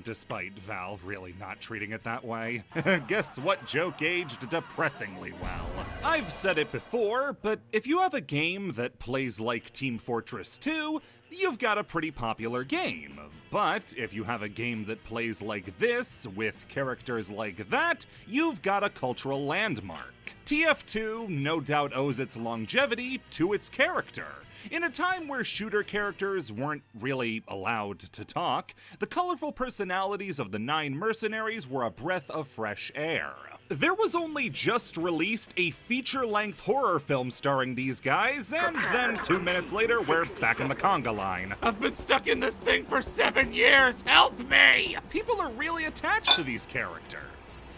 Despite Valve really not treating it that way. Guess what joke aged depressingly well? I've said it before, but if you have a game that plays like Team Fortress 2, you've got a pretty popular game. But if you have a game that plays like this, with characters like that, you've got a cultural landmark. TF2 no doubt owes its longevity to its character. In a time where shooter characters weren't really allowed to talk, the colorful personalities of the 9 mercenaries were a breath of fresh air. There was only just released a feature-length horror film starring these guys, and then 2 minutes later, we're back in the conga line. I've been stuck in this thing for 7 years, help me! People are really attached to these characters.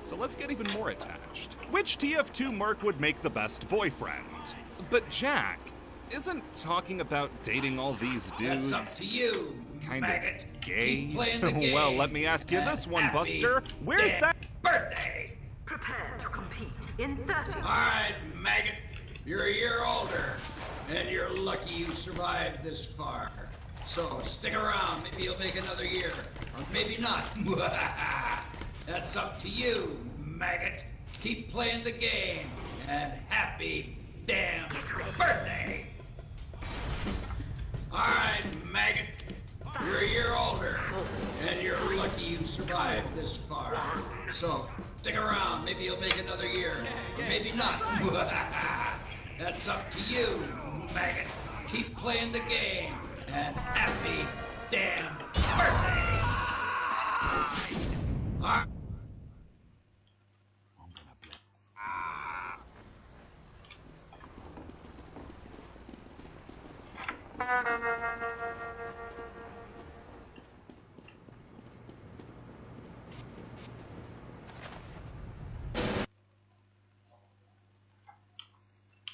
So let's get even more attached. Which TF2 merc would make the best boyfriend? But Jack isn't talking about dating all these dudes. That's up to you, Kinda gay? Keep playing the game. Well, let me ask you this one, Buster. Where's that birthday? Prepare to compete in 30 All right, maggot. You're a year older, and you're lucky you survived this far. So stick around. Maybe you'll make another year, or maybe not. That's up to you, maggot. Keep playing the game, and happy damn birthday! Alright, maggot. You're a year older, and you're lucky you survived this far. So, stick around. Maybe you'll make another year, or maybe not. That's up to you, maggot. Keep playing the game, and happy damn birthday! Alright.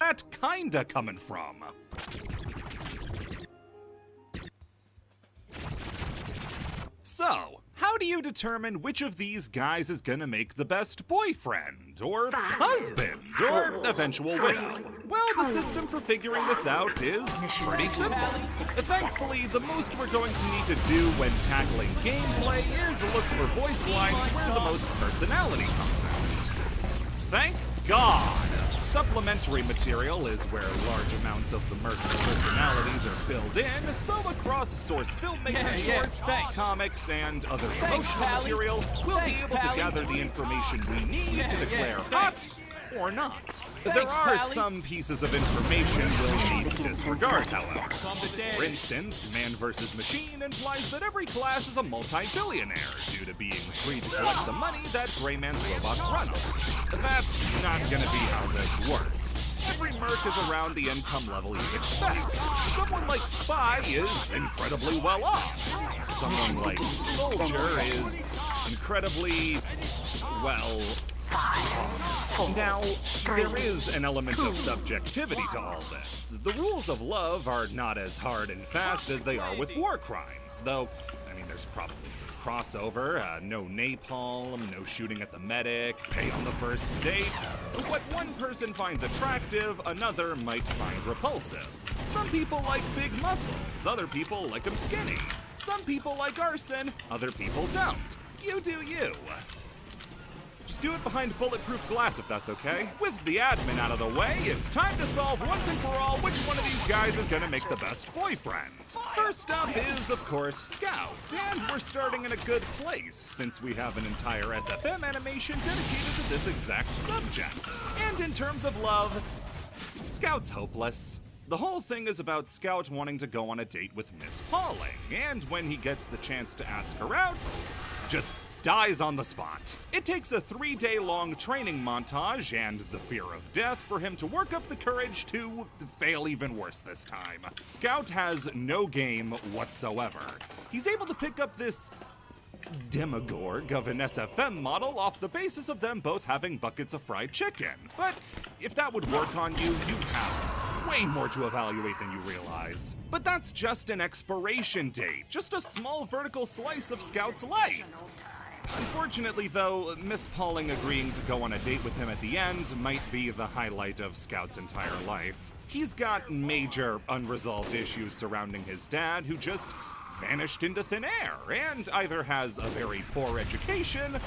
that kinda coming from? So, how do you determine which of these guys is gonna make the best boyfriend, or husband, or eventual widow? Well, the system for figuring this out is pretty simple. Thankfully, the most we're going to need to do when tackling gameplay is look for voice lines where the most personality comes out. Thank God! Supplementary material is where large amounts of the merc's personalities are filled in, so across source filmmaking shorts, comics, and other promotional material, we'll be able to gather the information we need to declare hot or not. There are some pieces of information we'll need to disregard, however. For instance, Man vs. Machine implies that every class is a multi-billionaire due to being free to collect the money that Greyman's robots run on. That's not gonna be how this works. Every merc is around the income level you'd expect. Someone like Spy is incredibly well off. Someone like Soldier is incredibly, well... Now, there is an element of subjectivity to all this. The rules of love are not as hard and fast as they are with war crimes, though, I mean, there's probably some crossover. No napalm, no shooting at the medic, pay on the first date. What one person finds attractive, another might find repulsive. Some people like big muscles, other people like them skinny. Some people like arson, other people don't. You do you. Just do it behind bulletproof glass if that's okay. With the admin out of the way, it's time to solve once and for all which one of these guys is gonna make the best boyfriend. First up is, of course, Scout, and we're starting in a good place since we have an entire SFM animation dedicated to this exact subject. And in terms of love, Scout's hopeless. The whole thing is about Scout wanting to go on a date with Miss Pauling, and when he gets the chance to ask her out, just dies on the spot. It takes a 3-day-long training montage and the fear of death for him to work up the courage to fail even worse this time. Scout has no game whatsoever. He's able to pick up this demogorg of an SFM model off the basis of them both having buckets of fried chicken. But if that would work on you, you have way more to evaluate than you realize. But that's just an expiration date, just a small vertical slice of Scout's life. Unfortunately, though, Miss Pauling agreeing to go on a date with him at the end might be the highlight of Scout's entire life. He's got major unresolved issues surrounding his dad, who just vanished into thin air and either has a very poor education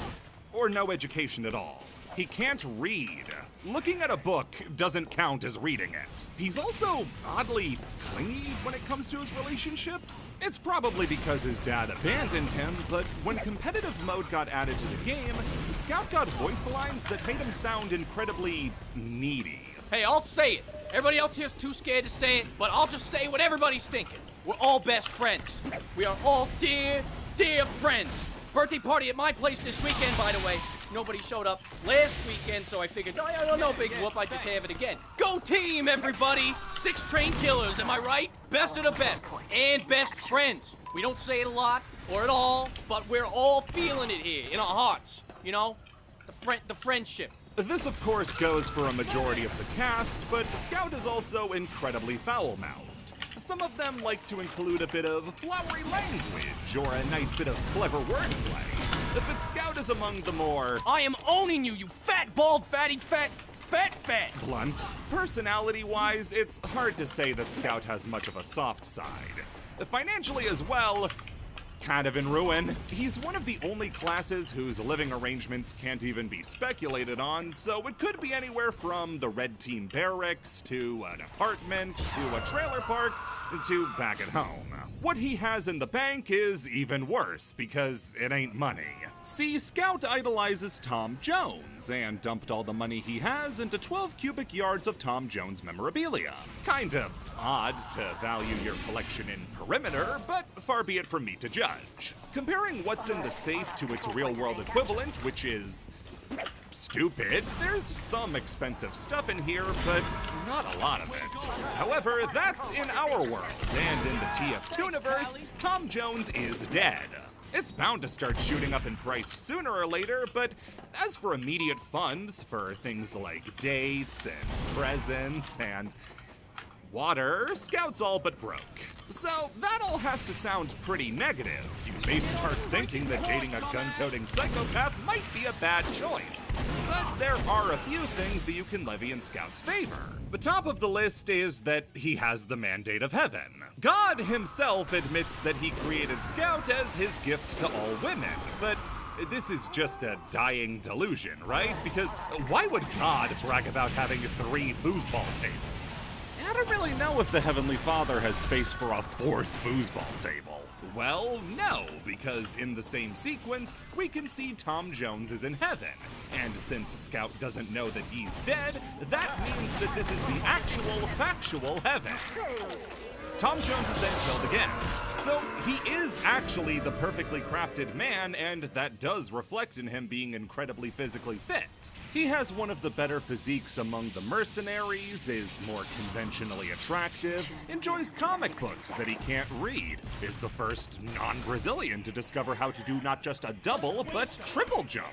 or no education at all. He can't read. Looking at a book doesn't count as reading it. He's also oddly clingy when it comes to his relationships. It's probably because his dad abandoned him, but when competitive mode got added to the game, Scout got voice lines that made him sound incredibly needy. Hey, I'll say it. Everybody else here's too scared to say it, but I'll just say what everybody's thinking. We're all best friends. We are all dear, dear friends. Birthday party at my place this weekend, by the way. Nobody showed up last weekend, so I figured, no big whoop, I just have it again. Go team, everybody! 6 train killers, am I right? Best of the best, and best friends. We don't say it a lot, or at all, but we're all feeling it here, in our hearts. You know? The friendship. This, of course, goes for a majority of the cast, but Scout is also incredibly foul-mouthed. Some of them like to include a bit of flowery language or a nice bit of clever wordplay, but Scout is among the more I am owning you, you fat, bald, fatty, fat. blunt. Personality-wise, it's hard to say that Scout has much of a soft side. Financially as well, kind of in ruin. He's one of the only classes whose living arrangements can't even be speculated on, so it could be anywhere from the Red Team barracks, to an apartment, to a trailer park, to back at home. What he has in the bank is even worse, because it ain't money. See, Scout idolizes Tom Jones, and dumped all the money he has into 12 cubic yards of Tom Jones memorabilia. Kinda odd to value your collection in perimeter, but far be it from me to judge. Comparing what's in the safe to its real-world equivalent, which is stupid, there's some expensive stuff in here, but not a lot of it. However, that's in our world, and in the TF2 universe, Tom Jones is dead. It's bound to start shooting up in price sooner or later, but as for immediate funds for things like dates and presents and water, Scout's all but broke. So that all has to sound pretty negative. You may start thinking that dating a gun-toting psychopath might be a bad choice. But there are a few things that you can levy in Scout's favor. The top of the list is that he has the mandate of heaven. God himself admits that he created Scout as his gift to all women, but this is just a dying delusion, right? Because why would God brag about having 3 foosball tables? I don't really know if the Heavenly Father has space for a 4th foosball table. Well, no, because in the same sequence, we can see Tom Jones is in heaven. And since Scout doesn't know that he's dead, that means that this is the actual, factual heaven. Tom Jones is then killed again. So he is actually the perfectly crafted man, and that does reflect in him being incredibly physically fit. He has one of the better physiques among the mercenaries, is more conventionally attractive, enjoys comic books that he can't read, is the first non-Brazilian to discover how to do not just a double, but triple jump.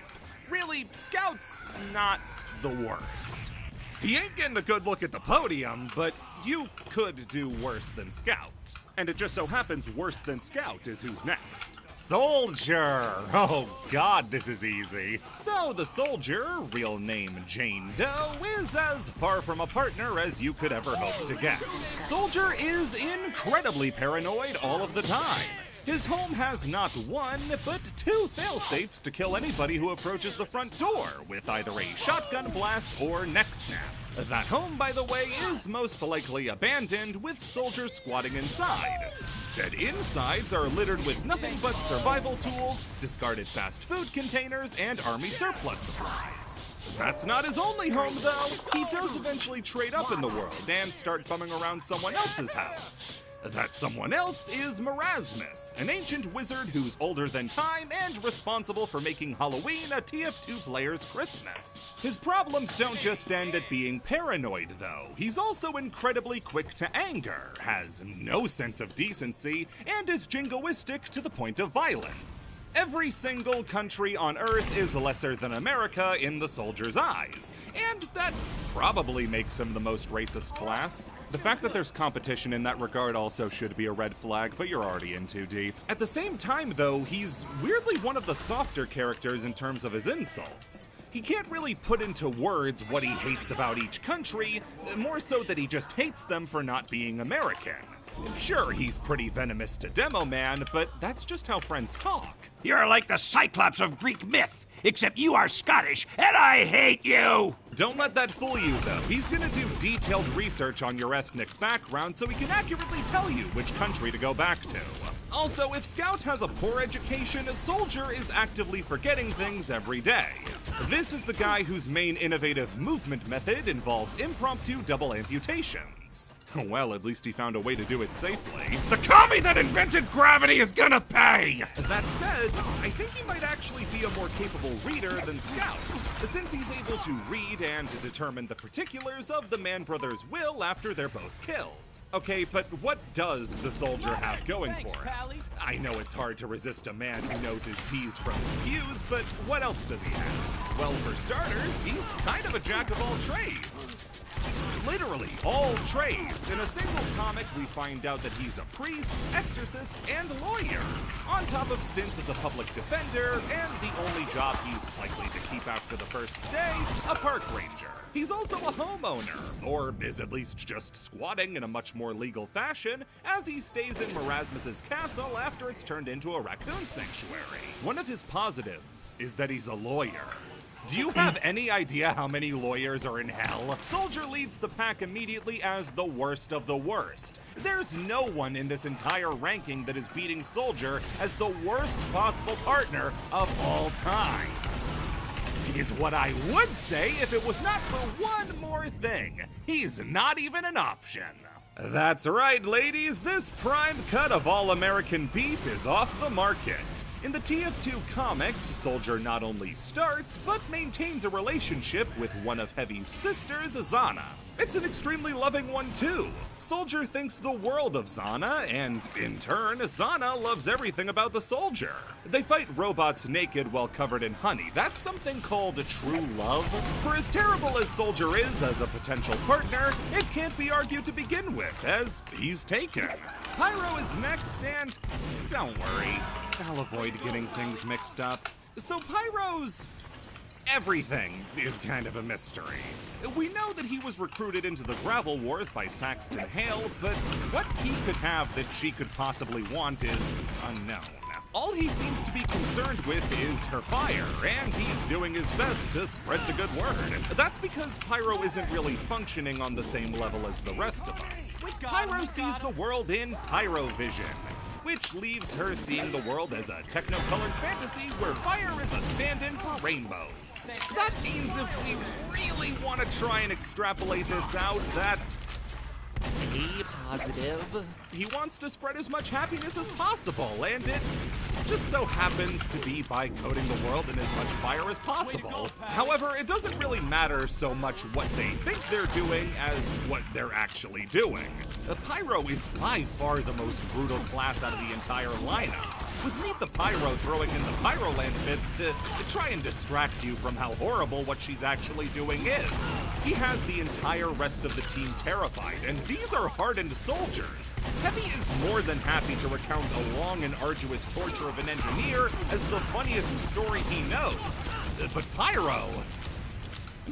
Really, Scout's not the worst. He ain't getting a good look at the podium, but you could do worse than Scout. And it just so happens worse than Scout is who's next. Soldier! Oh god, this is easy. So the Soldier, real name Jane Doe, is as far from a partner as you could ever hope to get. Soldier is incredibly paranoid all of the time. His home has not 1, but 2 fail-safes to kill anybody who approaches the front door with either a shotgun blast or neck snap. That home, by the way, is most likely abandoned, with soldiers squatting inside. Said insides are littered with nothing but survival tools, discarded fast food containers, and army surplus supplies. That's not his only home, though. He does eventually trade up in the world and start bumming around someone else's house. That someone else is Marasmus, an ancient wizard who's older than time and responsible for making Halloween a TF2 player's Christmas. His problems don't just end at being paranoid, though. He's also incredibly quick to anger, has no sense of decency, and is jingoistic to the point of violence. Every single country on Earth is lesser than America in the Soldier's eyes, and that probably makes him the most racist class. The fact that there's competition in that regard also should be a red flag, but you're already in too deep. At the same time, though, he's weirdly one of the softer characters in terms of his insults. He can't really put into words what he hates about each country, more so that he just hates them for not being American. Sure, he's pretty venomous to Demo Man, but that's just how friends talk. You're like the Cyclops of Greek myth, except you are Scottish, and I hate you! Don't let that fool you, though. He's gonna do detailed research on your ethnic background so he can accurately tell you which country to go back to. Also, if Scout has a poor education, a Soldier is actively forgetting things every day. This is the guy whose main innovative movement method involves impromptu double amputations. Well, at least he found a way to do it safely. The commie that invented gravity is gonna pay! That said, I think he might actually be a more capable reader than Scout, since he's able to read and determine the particulars of the Man Brothers' will after they're both killed. Okay, but what does the Soldier have going for him? I know it's hard to resist a man who knows his P's from his Q's, but what else does he have? Well, for starters, he's kind of a jack of all trades. Literally all trades. In a single comic, we find out that he's a priest, exorcist, and lawyer, on top of stints as a public defender, and the only job he's likely to keep after the first day, a park ranger. He's also a homeowner, or is at least just squatting in a much more legal fashion, as he stays in Marasmus's castle after it's turned into a raccoon sanctuary. One of his positives is that he's a lawyer. Do you have any idea how many lawyers are in hell? Soldier leads the pack immediately as the worst of the worst. There's no one in this entire ranking that is beating Soldier as the worst possible partner of all time. Is what I would say if it was not for one more thing. He's not even an option. That's right, ladies. This prime cut of All-American beef is off the market. In the TF2 comics, Soldier not only starts, but maintains a relationship with one of Heavy's sisters, Zana. It's an extremely loving one, too. Soldier thinks the world of Zana, and in turn, Zana loves everything about the Soldier. They fight robots naked while covered in honey. That's something called true love. For as terrible as Soldier is as a potential partner, it can't be argued to begin with, as he's taken. Pyro is next, and don't worry, I'll avoid getting things mixed up. So Pyro's everything is kind of a mystery. We know that he was recruited into the Gravel Wars by Saxton Hale, but what he could have that she could possibly want is unknown. All he seems to be concerned with is her fire, and he's doing his best to spread the good word. That's because Pyro isn't really functioning on the same level as the rest of us. Pyro sees the world in Pyrovision, which leaves her seeing the world as a techno-colored fantasy where fire is a stand-in for rainbows. That means if we really want to try and extrapolate this out, that's A positive. He wants to spread as much happiness as possible, and it just so happens to be by coating the world in as much fire as possible. However, it doesn't really matter so much what they think they're doing as what they're actually doing. Pyro is by far the most brutal class out of the entire lineup, with Meet the Pyro throwing in the Pyroland bits to try and distract you from how horrible what she's actually doing is. He has the entire rest of the team terrified, and these are hardened soldiers. Heavy is more than happy to recount a long and arduous torture of an engineer as the funniest story he knows. But Pyro,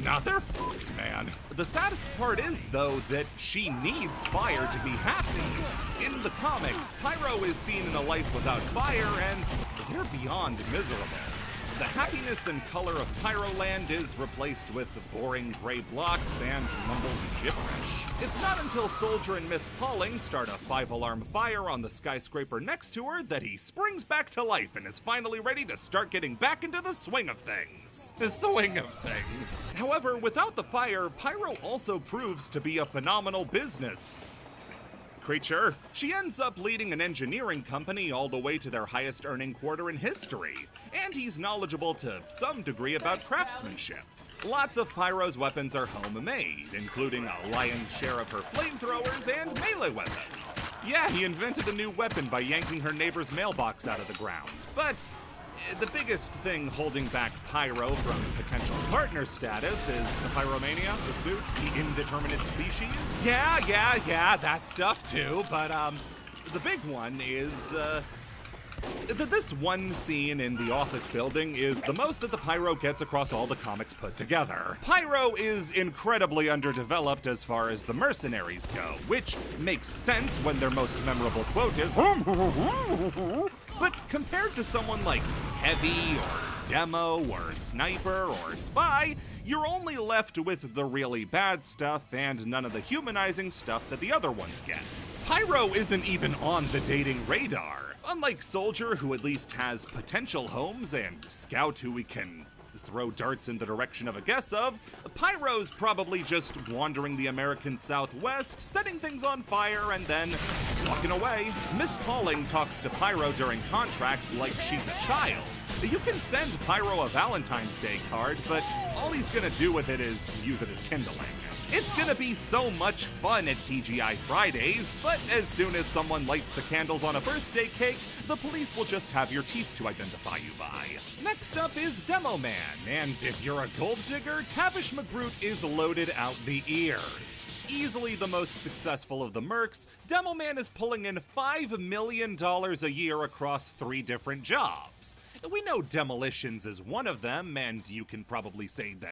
nah, they're fucked, man. The saddest part is, though, that she needs fire to be happy. In the comics, Pyro is seen in a life without fire, and they're beyond miserable. The happiness and color of Pyroland is replaced with boring gray blocks and mumbled gibberish. It's not until Soldier and Miss Pauling start a 5-alarm fire on the skyscraper next to her that he springs back to life and is finally ready to start getting back into the swing of things. The swing of things. However, without the fire, Pyro also proves to be a phenomenal business creature. She ends up leading an engineering company all the way to their highest earning quarter in history, and he's knowledgeable to some degree about craftsmanship. Lots of Pyro's weapons are homemade, including a lion's share of her flamethrowers and melee weapons. Yeah, he invented a new weapon by yanking her neighbor's mailbox out of the ground, but the biggest thing holding back Pyro from potential partner status is the pyromania, the suit, the indeterminate species. Yeah, that stuff too, but the big one is, This one scene in the office building is the most that the Pyro gets across all the comics put together. Pyro is incredibly underdeveloped as far as the mercenaries go, which makes sense when their most memorable quote is but compared to someone like Heavy or Demo or Sniper or Spy, you're only left with the really bad stuff and none of the humanizing stuff that the other ones get. Pyro isn't even on the dating radar. Unlike Soldier, who at least has potential homes, and Scout, who we can throw darts in the direction of a guess of, Pyro's probably just wandering the American Southwest, setting things on fire, and then walking away. Miss Pauling talks to Pyro during contracts like she's a child. You can send Pyro a Valentine's Day card, but all he's gonna do with it is use it as kindling. It's gonna be so much fun at TGI Fridays, but as soon as someone lights the candles on a birthday cake, the police will just have your teeth to identify you by. Next up is Demo Man, and if you're a gold digger, Tavish McGroot is loaded out the ears. Easily the most successful of the mercs, Demo Man is pulling in $5 million a year across 3 different jobs. We know demolitions is one of them, and you can probably say that